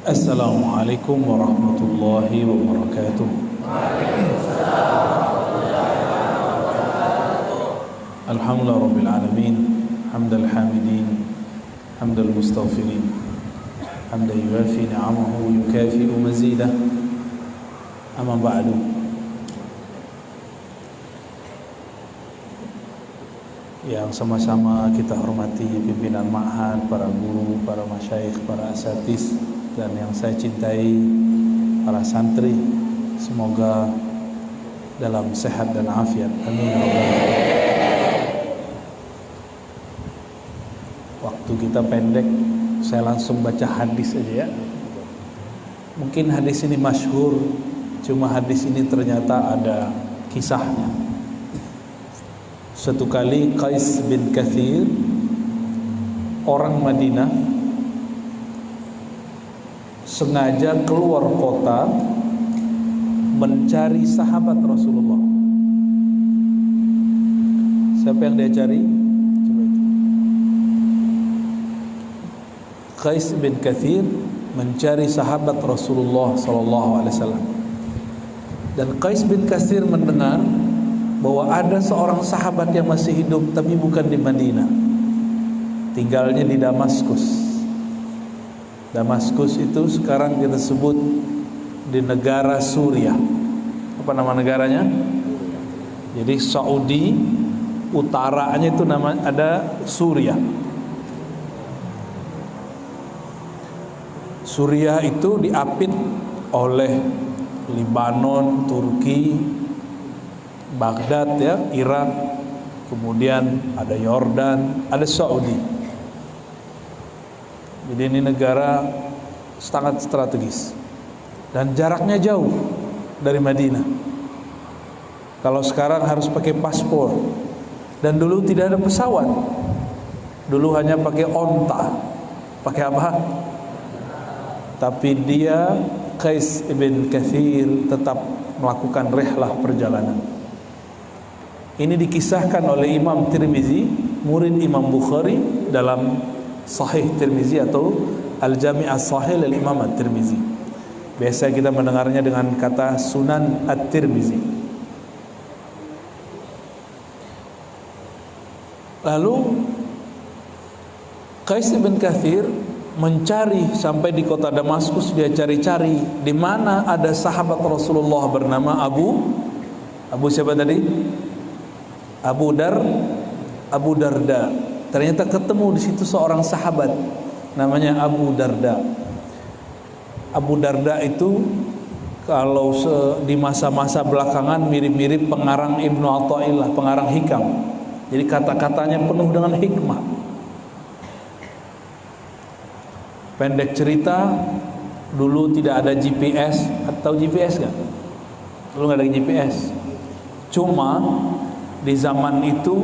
Assalamualaikum warahmatullahi wabarakatuh. Alhamdulillah rabbil alamin, hamdal hamidin, hamdal mustaghfirin, hamdan yuwafi ni'amahu wa yukafi'u mazidah. Amma ba'du. Yang sama-sama kita hormati pimpinan ma'had, para guru, para masyayikh, para asatiz, dan yang saya cintai para santri, semoga dalam sehat dan afiat. Amin. Waktu kita pendek, saya langsung baca hadis aja ya. Mungkin hadis ini masyhur, cuma hadis ini ternyata ada kisahnya. Suatu kali Qais bin Kathir, orang Madinah, sengaja keluar kota mencari sahabat Rasulullah. Siapa yang dia cari? Coba itu. Qais bin Kathir mencari sahabat Rasulullah SAW. Dan Qais bin Kathir mendengar bahwa ada seorang sahabat yang masih hidup tapi bukan di Madinah, tinggalnya di Damaskus. Damaskus itu sekarang kita sebut di negara Suriah. Apa nama negaranya? Jadi Saudi utaranya itu nama ada Suriah. Suriah itu diapit oleh Lebanon, Turki, Baghdad ya, Irak, kemudian ada Yordan, ada Saudi. Jadi ini negara sangat strategis dan jaraknya jauh dari Madinah. Kalau sekarang harus pakai paspor, dan dulu tidak ada pesawat. Dulu hanya pakai onta. Pakai apa? Tapi dia, Qais ibn Kathir, tetap melakukan rihlah perjalanan. Ini dikisahkan oleh Imam Tirmizi, murid Imam Bukhari, dalam Sahih Tirmizi atau Al-Jami' As-Sahih al-Imam At-Tirmizi. Biasa kita mendengarnya dengan kata Sunan At-Tirmizi. Lalu Qais bin Kathir mencari sampai di kota Damaskus. Dia cari-cari di mana ada sahabat Rasulullah bernama Abu siapa tadi? Abu Darda. Ternyata ketemu di situ seorang sahabat namanya Abu Darda. Abu Darda itu kalau di masa-masa belakangan mirip-mirip pengarang Ibnu Athaillah, pengarang hikam. Jadi kata-katanya penuh dengan hikmah. Pendek cerita, dulu tidak ada GPS. Atau GPS nggak? Dulu nggak ada GPS. Cuma di zaman itu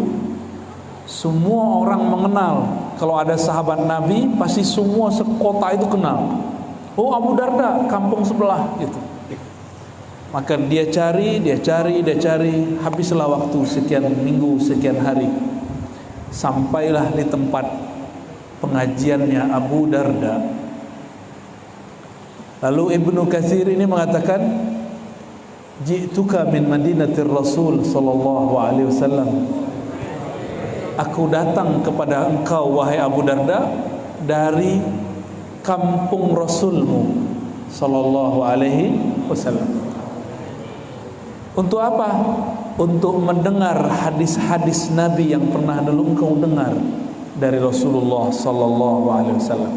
semua orang mengenal. Kalau ada sahabat Nabi, pasti semua sekota itu kenal. Oh, Abu Darda, kampung sebelah gitu. Maka dia cari, habislah waktu sekian minggu, sekian hari. Sampailah di tempat pengajiannya Abu Darda. Lalu Ibnu Katsir ini mengatakan, ji'tuka min Madinatir Rasul sallallahu alaihi wasallam. Aku datang kepada engkau wahai Abu Darda dari kampung Rasulmu sallallahu alaihi wasallam. Untuk apa? Untuk mendengar hadis-hadis Nabi yang pernah dulu engkau dengar dari Rasulullah sallallahu alaihi wasallam.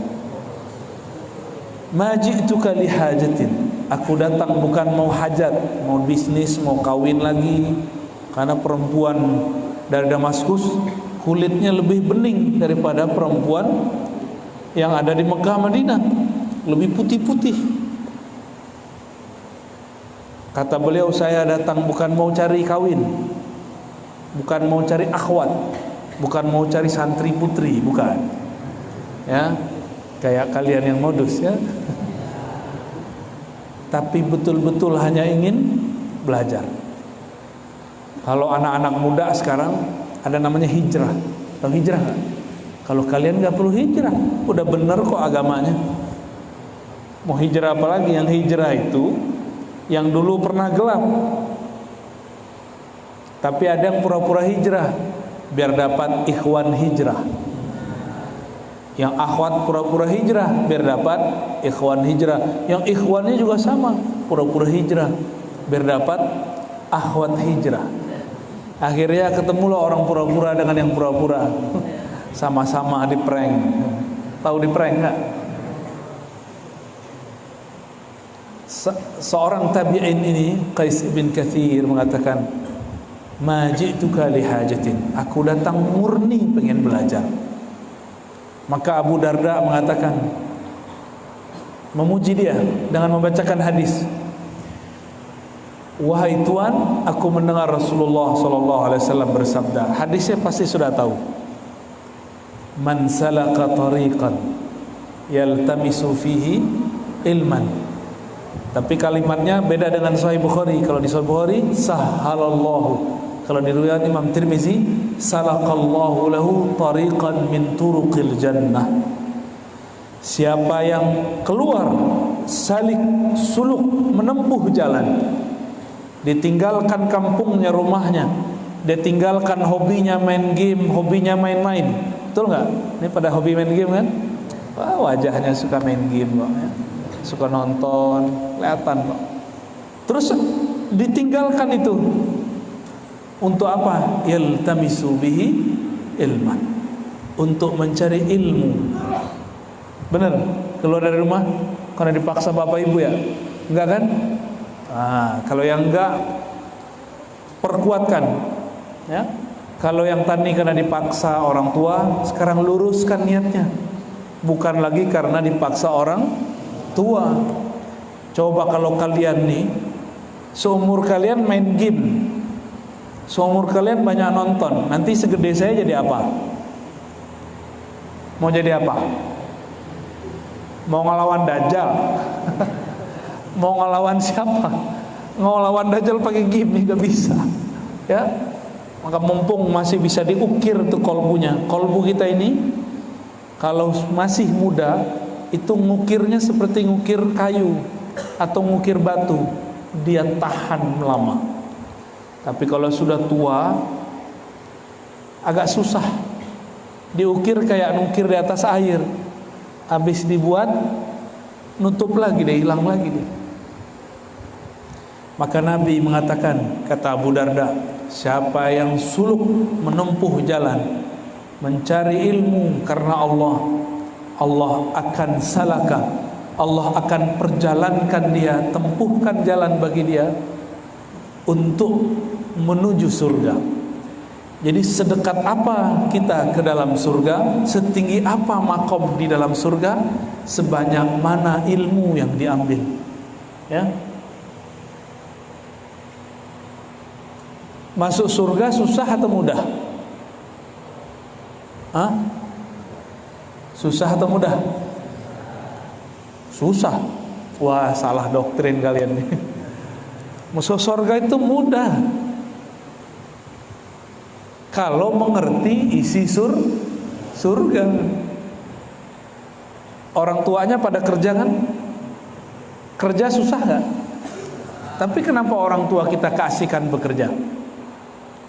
Ma ji'tuka li hajatin. Aku datang bukan mau hajat, mau bisnis, mau kawin lagi. Karena perempuan dari Damaskus kulitnya lebih bening daripada perempuan yang ada di Mekah, Madinah. Lebih putih-putih. Kata beliau, saya datang bukan mau cari kawin, bukan mau cari akhwat, bukan mau cari santri putri, bukan. Ya, kayak kalian yang modus ya. Tapi betul-betul hanya ingin belajar. Kalau anak-anak muda sekarang ada namanya hijrah. Tahu hijrah nggak? Kalau kalian nggak perlu hijrah, udah bener kok agamanya. Mau hijrah apa lagi? Yang hijrah itu yang dulu pernah gelap, tapi ada yang pura-pura hijrah biar dapat ikhwan hijrah. Yang akhwat pura-pura hijrah biar dapat ikhwan hijrah. Yang ikhwannya juga sama, pura-pura hijrah biar dapat akhwat hijrah. Akhirnya ketemulah orang pura-pura dengan yang pura-pura. Sama-sama di prank. Tahu di prank nggak? Seorang tabi'in ini, Qais bin Katsir, mengatakan, "Ma ji'tuka li hajatin." Aku datang murni pengen belajar. Maka Abu Darda mengatakan, memuji dia dengan membacakan hadis. "Wahai Tuan, aku mendengar Rasulullah SAW bersabda." Hadisnya pasti sudah tahu. "Man salaka tariqan yaltamisu fihi ilman." Tapi kalimatnya beda dengan Sahih Bukhari. Kalau di Sahih Bukhari, sahalallahu. Kalau di riwayat Imam Tirmizi, salakallahu lahu tariqan min turuqil jannah. Siapa yang keluar, salik, suluk, menempuh jalan, ditinggalkan kampungnya, rumahnya, ditinggalkan hobinya main game, hobinya main-main. Betul nggak? Ini pada hobi main game kan? Wah, wajahnya suka main game kok, ya. Suka nonton, kelihatan kok. Terus ditinggalkan itu untuk apa? Yaltamisu bihi ilman, untuk mencari ilmu. Benar? Keluar dari rumah karena dipaksa bapak ibu ya? Enggak kan? Kalau yang enggak, perkuatkan, ya. Kalau yang tadi karena dipaksa orang tua, sekarang luruskan niatnya. Bukan lagi karena dipaksa orang tua. Coba kalau kalian nih, seumur kalian main game, seumur kalian banyak nonton, nanti segede saya jadi apa? Mau jadi apa? Mau ngelawan Dajjal? Mau ngelawan siapa? Ngelawan Dajjal pakai game nih, gak bisa, ya. Maka mumpung masih bisa diukir tuh kolbunya. Kolbu kita ini kalau masih muda itu ngukirnya seperti ngukir kayu atau ngukir batu, dia tahan lama. Tapi kalau sudah tua agak susah. Diukir kayak ngukir di atas air. Habis dibuat nutup lagi deh, hilang lagi deh. Maka Nabi mengatakan, kata Abu Darda, siapa yang suluk menempuh jalan mencari ilmu karena Allah, Allah akan salaka, Allah akan perjalankan dia, tempuhkan jalan bagi dia untuk menuju surga. Jadi sedekat apa kita ke dalam surga, setinggi apa makom di dalam surga, sebanyak mana ilmu yang diambil, ya. Masuk surga susah atau mudah? Susah atau mudah? Susah. Wah, salah doktrin kalian nih. Masuk surga itu mudah kalau mengerti isi surga. Orang tuanya pada kerja kan? Kerja susah gak? Tapi kenapa orang tua kita keasikan bekerja?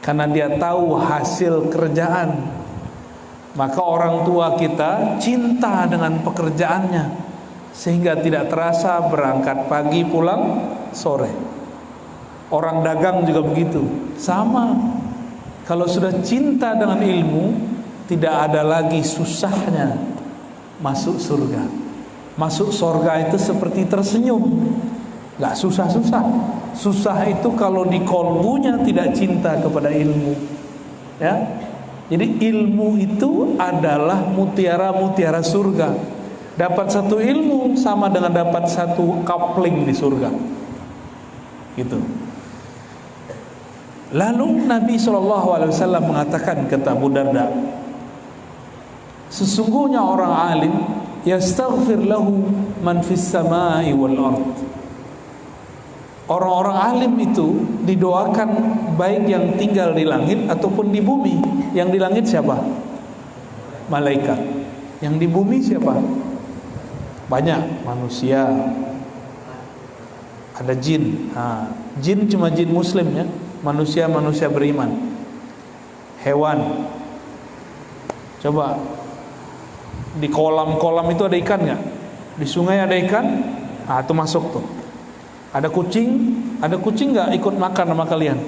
Karena dia tahu hasil kerjaan. Maka orang tua kita cinta dengan pekerjaannya, sehingga tidak terasa berangkat pagi pulang sore. Orang dagang juga begitu, sama. Kalau sudah cinta dengan ilmu, tidak ada lagi susahnya masuk surga. Masuk surga itu seperti tersenyum, gak susah-susah. Susah itu kalau di kolbunya tidak cinta kepada ilmu, ya. Jadi ilmu itu adalah mutiara-mutiara surga. Dapat satu ilmu sama dengan dapat satu coupling di surga, gitu. Lalu Nabi SAW mengatakan, kata Abu Darda, sesungguhnya orang alim yastaghfir lahu man fis samai wal ard. Orang-orang alim itu didoakan baik yang tinggal di langit ataupun di bumi. Yang di langit siapa? malaikat. Yang di bumi siapa? Banyak, manusia, ada jin. Jin cuma jin muslim ya, manusia beriman. Hewan. Coba di kolam-kolam itu ada ikan nggak? Di sungai ada ikan? Itu masuk tuh. Ada kucing nggak ikut makan sama kalian?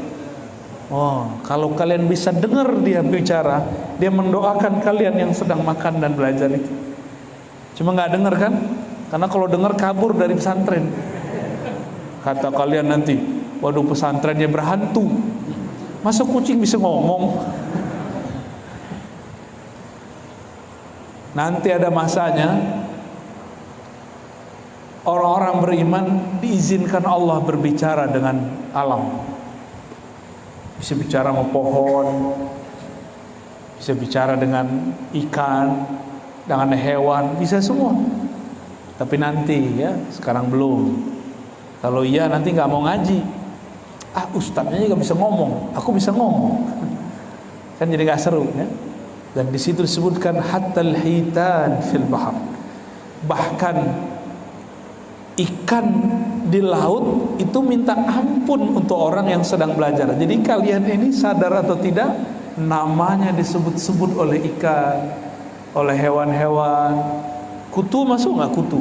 Oh, kalau kalian bisa dengar dia bicara, dia mendoakan kalian yang sedang makan dan belajar itu. Cuma nggak dengar kan? Karena kalau dengar kabur dari pesantren. Kata kalian nanti, waduh pesantrennya berhantu. Masa kucing bisa ngomong? Nanti ada masanya orang-orang beriman diizinkan Allah berbicara dengan alam. Bisa bicara sama pohon, bisa bicara dengan ikan, dengan hewan, bisa semua. Tapi nanti ya, sekarang belum. Kalau iya nanti nggak mau ngaji. Ustadznya juga bisa ngomong, aku bisa ngomong. Kan jadi nggak seru ya. Dan di situ disebutkan hatal hitan fil bahar. Bahkan ikan di laut itu minta ampun untuk orang yang sedang belajar. Jadi kalian ini sadar atau tidak, namanya disebut-sebut oleh ikan, oleh hewan-hewan. Kutu masuk nggak kutu?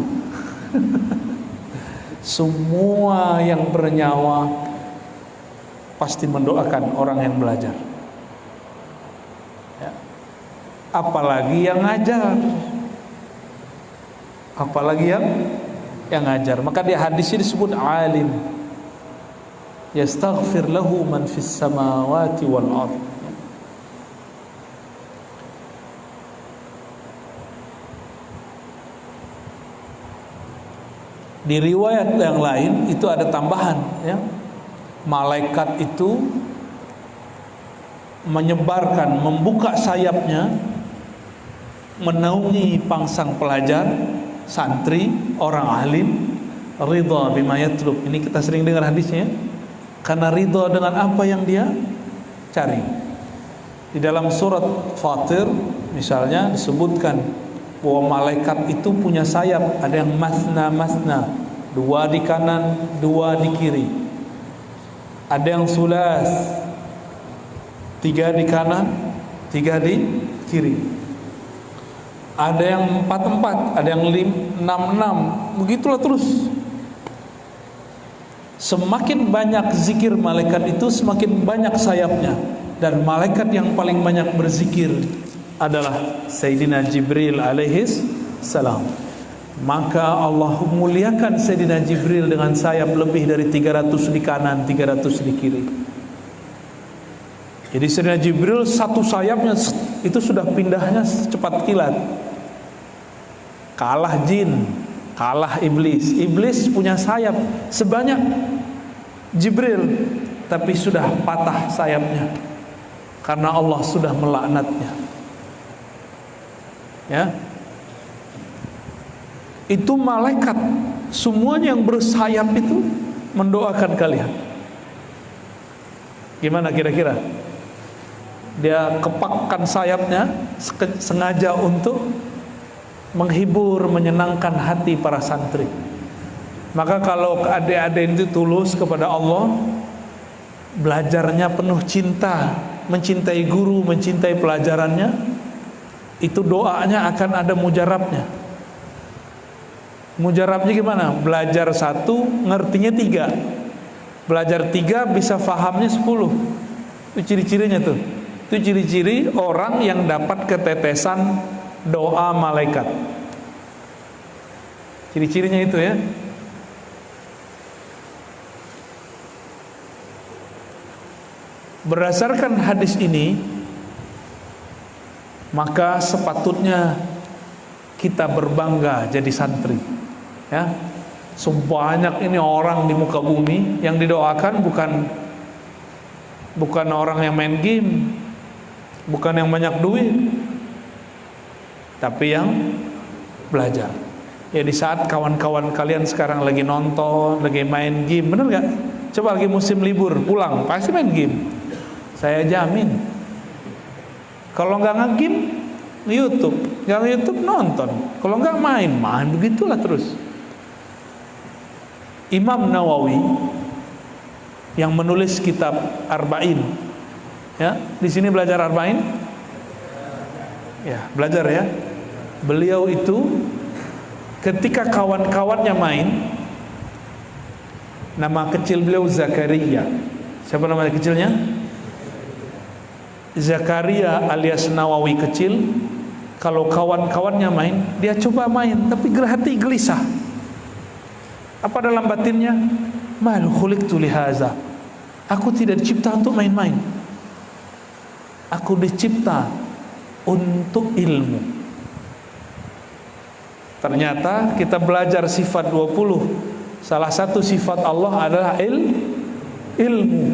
Semua yang bernyawa pasti mendoakan orang yang belajar. Ya. Apalagi yang ngajar, apalagi yang ngajar. Maka di hadis ini disebut alim. Yastaghfir lahu man fis samawati wal ard. Di riwayat yang lain itu ada tambahan ya. Malaikat itu menyebarkan, membuka sayapnya, menaungi pangsang pelajar, santri, orang alim, ridha bima yatlub. Ini kita sering dengar hadisnya, karena ridha dengan apa yang dia cari. Di dalam surat Fatir misalnya disebutkan bahwa malaikat itu punya sayap, ada yang masna, dua di kanan, dua di kiri. Ada yang sulas, tiga di kanan, tiga di kiri. Ada yang 4-4, ada yang 6-6. Begitulah terus. Semakin banyak zikir malaikat itu, semakin banyak sayapnya. Dan malaikat yang paling banyak berzikir adalah Sayyidina Jibril alaihis salam. Maka Allah muliakan Sayyidina Jibril dengan sayap lebih dari 300 di kanan, 300 di kiri. Jadi Sayyidina Jibril satu sayapnya itu sudah pindahnya cepat kilat. Kalah jin, kalah iblis. Iblis punya sayap sebanyak Jibril, tapi sudah patah sayapnya karena Allah sudah melaknatnya. Ya. Itu malaikat semuanya yang bersayap itu mendoakan kalian. Gimana kira-kira? Dia kepakkan sayapnya sengaja untuk menghibur, menyenangkan hati para santri. Maka kalau adik-adik itu tulus kepada Allah, belajarnya penuh cinta, mencintai guru, mencintai pelajarannya, itu doanya akan ada mujarabnya. Mujarabnya gimana? Belajar 1, ngertinya 3. Belajar 3, bisa fahamnya 10. Itu ciri-cirinya tuh. Itu ciri-ciri orang yang dapat ketetesan doa malaikat. Ciri-cirinya itu ya. Berdasarkan hadis ini, maka sepatutnya kita berbangga jadi santri. Ya, sebanyak ini orang di muka bumi yang didoakan bukan orang yang main game, bukan yang banyak duit, tapi yang belajar. Ya, di saat kawan-kawan kalian sekarang lagi nonton, lagi main game, bener gak? Coba lagi musim libur pulang, pasti main game. Saya jamin. Kalau nggak nge-game, YouTube, yang YouTube nonton. Kalau enggak main begitulah terus. Imam Nawawi yang menulis kitab Arba'in, ya, di sini belajar Arba'in, ya belajar ya. Beliau itu ketika kawan-kawannya main, nama kecil beliau Zakaria. Siapa nama kecilnya? Zakaria alias Nawawi kecil. Kalau kawan-kawannya main, dia coba main, tapi hati gelisah. Apa dalam batinnya? Mal khuliqtu lihaza. Aku tidak dicipta untuk main-main. Aku dicipta untuk ilmu. Ternyata kita belajar sifat 20. Salah satu sifat Allah adalah ilmu.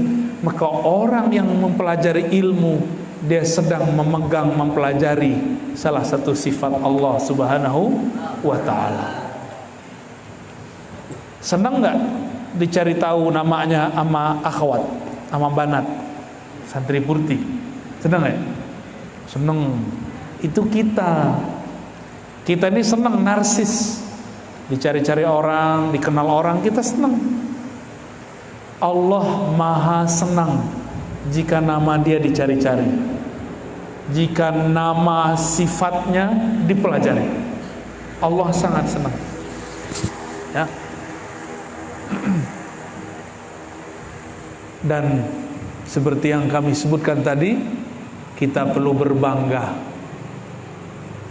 Maka orang yang mempelajari ilmu, dia sedang memegang, mempelajari salah satu sifat Allah Subhanahu wa ta'ala. Senang nggak dicari tahu namanya ama akhwat, ama banat, santri purti? Senang nggak? Senang. Itu kita ini senang, narsis, dicari-cari orang, dikenal orang, kita senang. Allah maha senang jika nama dia dicari-cari, jika nama sifatnya dipelajari. Allah sangat senang, ya. Dan seperti yang kami sebutkan tadi, kita perlu berbangga.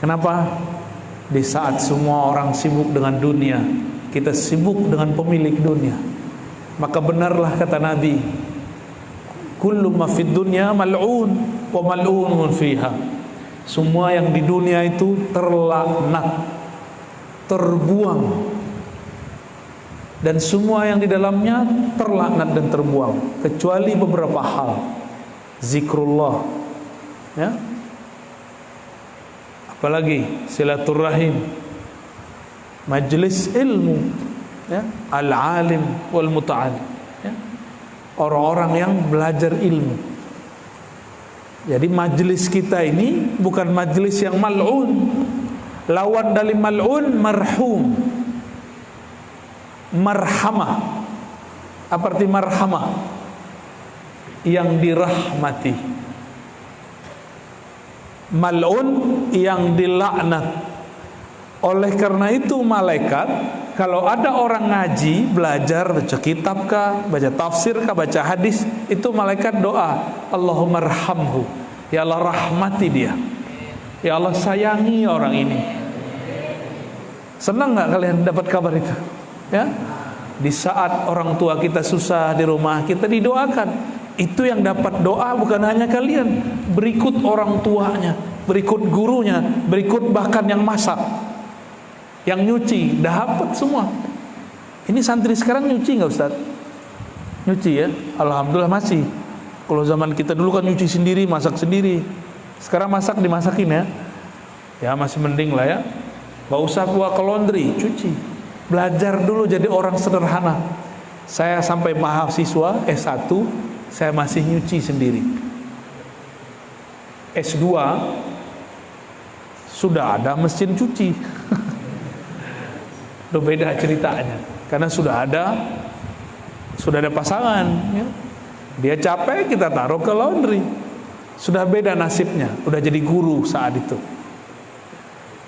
Kenapa? Di saat semua orang sibuk dengan dunia, kita sibuk dengan pemilik dunia. Maka benarlah kata Nabi, kullu ma fid dunya mal'un wa mal'unun fiha. Semua yang di dunia itu terlaknat, terbuang, dan semua yang di dalamnya terlaknat dan terbuang, kecuali beberapa hal. Zikrullah, ya. Apalagi silaturrahim, majlis ilmu, ya, al-alim wal muta'alim, ya. Orang-orang yang belajar ilmu. Jadi majlis kita ini bukan majlis yang mal'un. Lawan dari mal'un marhum. Marhamah. Apa arti marhamah? Yang dirahmati. Mal'un yang dilaknat. Oleh karena itu malaikat, kalau ada orang ngaji, belajar, baca kitab kah, baca tafsir kah, baca hadis, itu malaikat doa, Allahumma arhamhu, ya Allah rahmati dia, ya Allah sayangi orang ini. Senang nggak kalian dapat kabar itu? Ya, di saat orang tua kita susah di rumah, kita didoakan. Itu yang dapat doa bukan hanya kalian, berikut orang tuanya, berikut gurunya, berikut bahkan yang masak, yang nyuci, dapat semua. Ini santri sekarang nyuci nggak Ustaz? Nyuci ya, alhamdulillah masih. Kalau zaman kita dulu kan nyuci sendiri, masak sendiri. Sekarang masak dimasakin ya. Ya masih mending lah ya. Nggak usah bawa ke laundry, cuci. Belajar dulu jadi orang sederhana. Saya sampai mahasiswa S1, saya masih nyuci sendiri. S2 sudah ada mesin cuci. Udah beda ceritanya, karena sudah ada pasangan, ya. Dia capek, kita taruh ke laundry. Sudah beda nasibnya, udah jadi guru saat itu.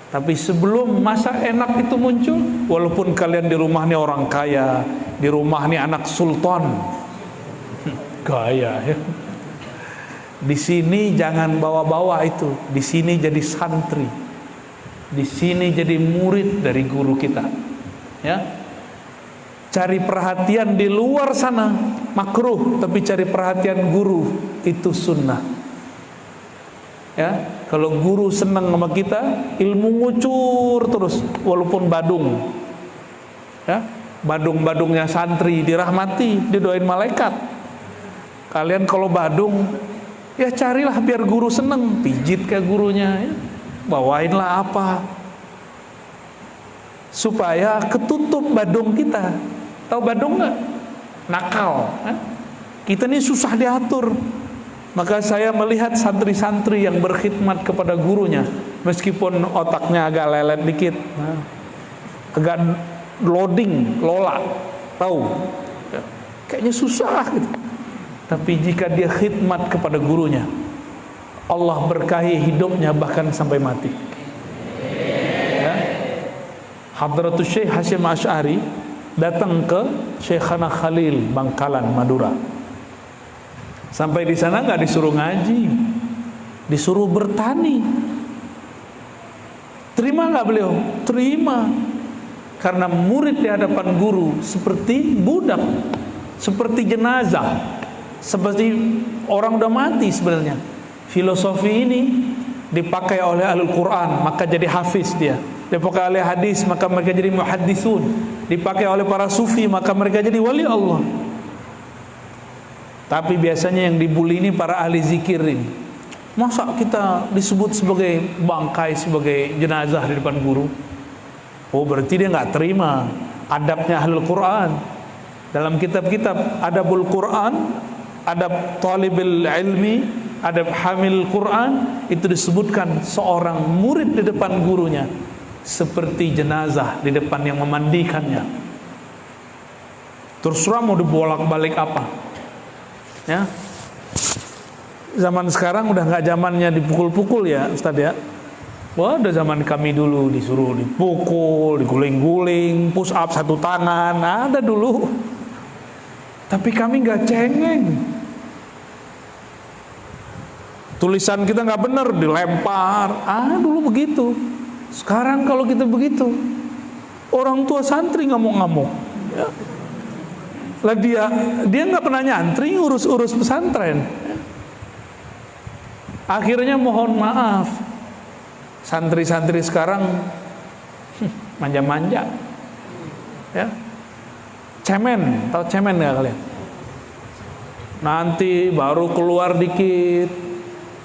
Tapi sebelum masa enak itu muncul, walaupun kalian di rumah nih orang kaya, di rumah nih anak sultan, gaya ya. Di sini jangan bawa-bawa itu. Di sini jadi santri. Di sini jadi murid dari guru kita. Ya. Cari perhatian di luar sana makruh, tapi cari perhatian guru itu sunnah. Ya, kalau guru senang sama kita, ilmu ngucur terus walaupun badung. Ya, badung-badungnya santri dirahmati, didoain malaikat. Kalian kalau badung, ya carilah biar guru seneng, pijit ke gurunya, ya. Bawainlah apa supaya ketutup badung kita. Tahu badung nggak? Nakal, kan? Kita ini susah diatur. Maka saya melihat santri-santri yang berkhidmat kepada gurunya, meskipun otaknya agak lelet dikit, agak loading, lola, tahu, kayaknya susah gitu. Tapi jika dia khidmat kepada gurunya, Allah berkahi hidupnya bahkan sampai mati. Ya. Hadratus Syekh Hasyim Asy'ari datang ke Syekhana Khalil Bangkalan, Madura. Sampai di sana nggak disuruh ngaji, disuruh bertani. Terima nggak beliau? Terima. Karena murid di hadapan guru seperti budak, seperti jenazah, seperti orang udah mati sebenarnya. Filosofi ini dipakai oleh Ahlul Quran, maka jadi hafiz dia. Dipakai oleh hadis, maka mereka jadi muhaddisun. Dipakai oleh para sufi, maka mereka jadi wali Allah. Tapi biasanya yang dibuli ini para ahli zikir ini. Masa kita disebut sebagai bangkai, sebagai jenazah di depan guru? Oh, berarti dia nggak terima adabnya Ahlul Quran. Dalam kitab-kitab Adabul Quran, adab talibul ilmi, adab hamil Quran, itu disebutkan seorang murid di depan gurunya seperti jenazah di depan yang memandikannya. Terserah mau dibolak-balik apa. Ya, zaman sekarang udah nggak zamannya dipukul-pukul ya, Ustadz ya. Wah, udah zaman kami dulu disuruh dipukul, diguling-guling, push up satu tangan, ada dulu. Tapi kami nggak cengeng. Tulisan kita nggak benar, dilempar. Dulu begitu. Sekarang kalau kita begitu, orang tua santri ngamuk-ngamuk. Ya. Lah dia nggak pernah nyantri, urus pesantren. Akhirnya mohon maaf, santri-santri sekarang manja-manja, ya. Cemen, tahu cemen nggak kalian? Nanti baru keluar dikit,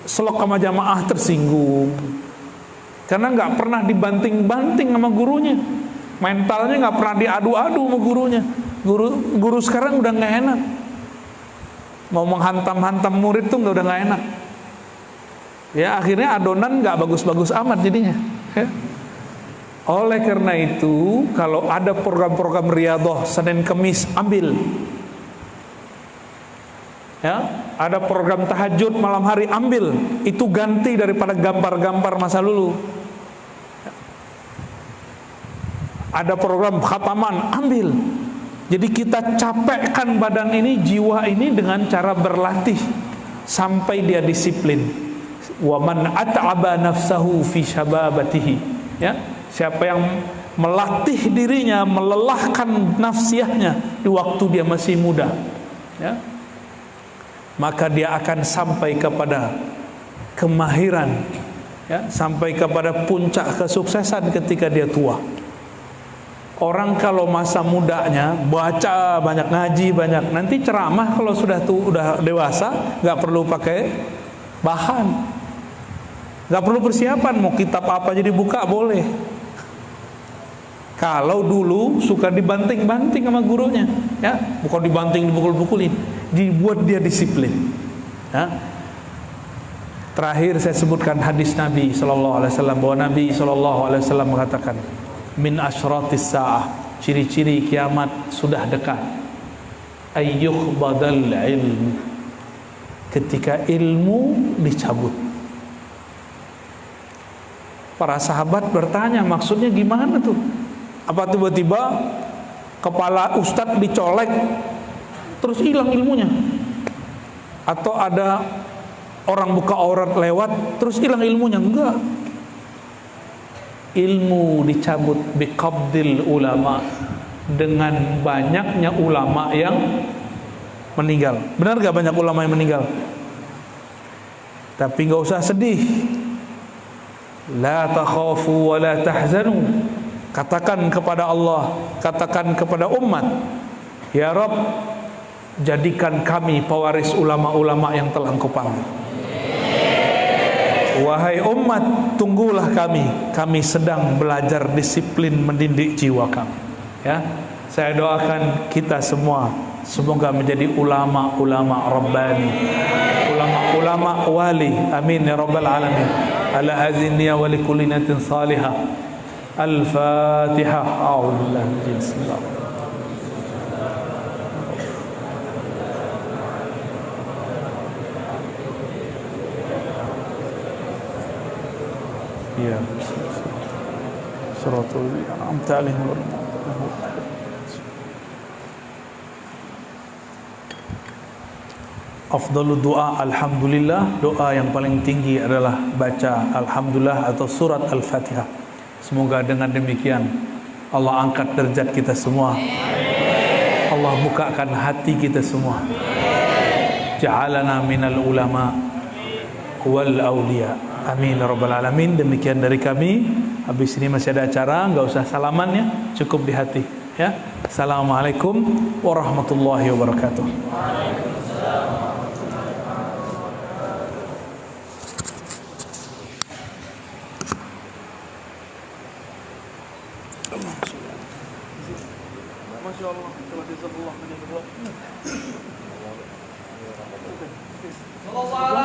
selok sama jamaah tersinggung, karena nggak pernah dibanting-banting sama gurunya, mentalnya nggak pernah diadu-adu sama gurunya. Guru sekarang udah nggak enak, mau menghantam-hantam murid tuh udah nggak enak. Ya akhirnya adonan nggak bagus-bagus amat jadinya. Ya. Oleh karena itu, kalau ada program-program riyadhah Senin Kemis, ambil. Ya, ada program tahajud malam hari, ambil. Itu ganti daripada gambar-gambar masa lalu. Ada program khataman, ambil. Jadi kita capekkan badan ini, jiwa ini dengan cara berlatih sampai dia disiplin. Wa man at'aba nafsahu fi syababatihi. Ya, siapa yang melatih dirinya, melelahkan nafsiyahnya di waktu dia masih muda, ya, maka dia akan sampai kepada kemahiran, ya, sampai kepada puncak kesuksesan ketika dia tua. Orang kalau masa mudanya baca banyak, ngaji banyak, nanti ceramah kalau udah dewasa nggak perlu pakai bahan, nggak perlu persiapan, mau kitab apa jadi buka boleh. Kalau dulu suka dibanting-banting sama gurunya, ya, bukan dibanting, dipukul-pukulin, dibuat dia disiplin. Ya. Terakhir saya sebutkan hadis Nabi SAW, bahwa Nabi SAW mengatakan, min asyratis sa'ah, ciri-ciri kiamat sudah dekat, ayyuh badal ilmu, ketika ilmu dicabut. Para sahabat bertanya, maksudnya gimana tuh? Apa tiba-tiba kepala ustadz dicolek terus hilang ilmunya? Atau ada orang buka aurat lewat terus hilang ilmunya? Enggak. Ilmu dicabut biqabdil ulama, dengan banyaknya ulama yang meninggal. Benar gak banyak ulama yang meninggal? Tapi gak usah sedih. La takhafu wa la tahzanu. Katakan kepada Allah, katakan kepada umat, ya Rabb, jadikan kami pewaris ulama-ulama yang telah Engkau panggil. Wahai umat, tunggulah kami sedang belajar disiplin mendidik jiwa kami. Ya, saya doakan kita semua semoga menjadi ulama-ulama rabbani, ulama wali, amin ya rabbal alamin. Ala hadhihi niyya wa likulli niyatin salihah. Al-Fatihah. A'udzubillahi minasy syaitonir rajim. Ya. Suratul An'amta 'alaihim. Afdalud doa alhamdulillah, doa yang paling tinggi adalah baca alhamdulillah atau surat al-Fatihah. Semoga dengan demikian Allah angkat derajat kita semua, Allah bukakan hati kita semua, ja'alana minal ulama wal awliya, amin ya rabbal alamin. Demikian dari kami. Habis ini masih ada acara, nggak usah salaman ya, cukup di hati ya. Assalamualaikum warahmatullahi wabarakatuh. Masya Allah, telah disebut Allah.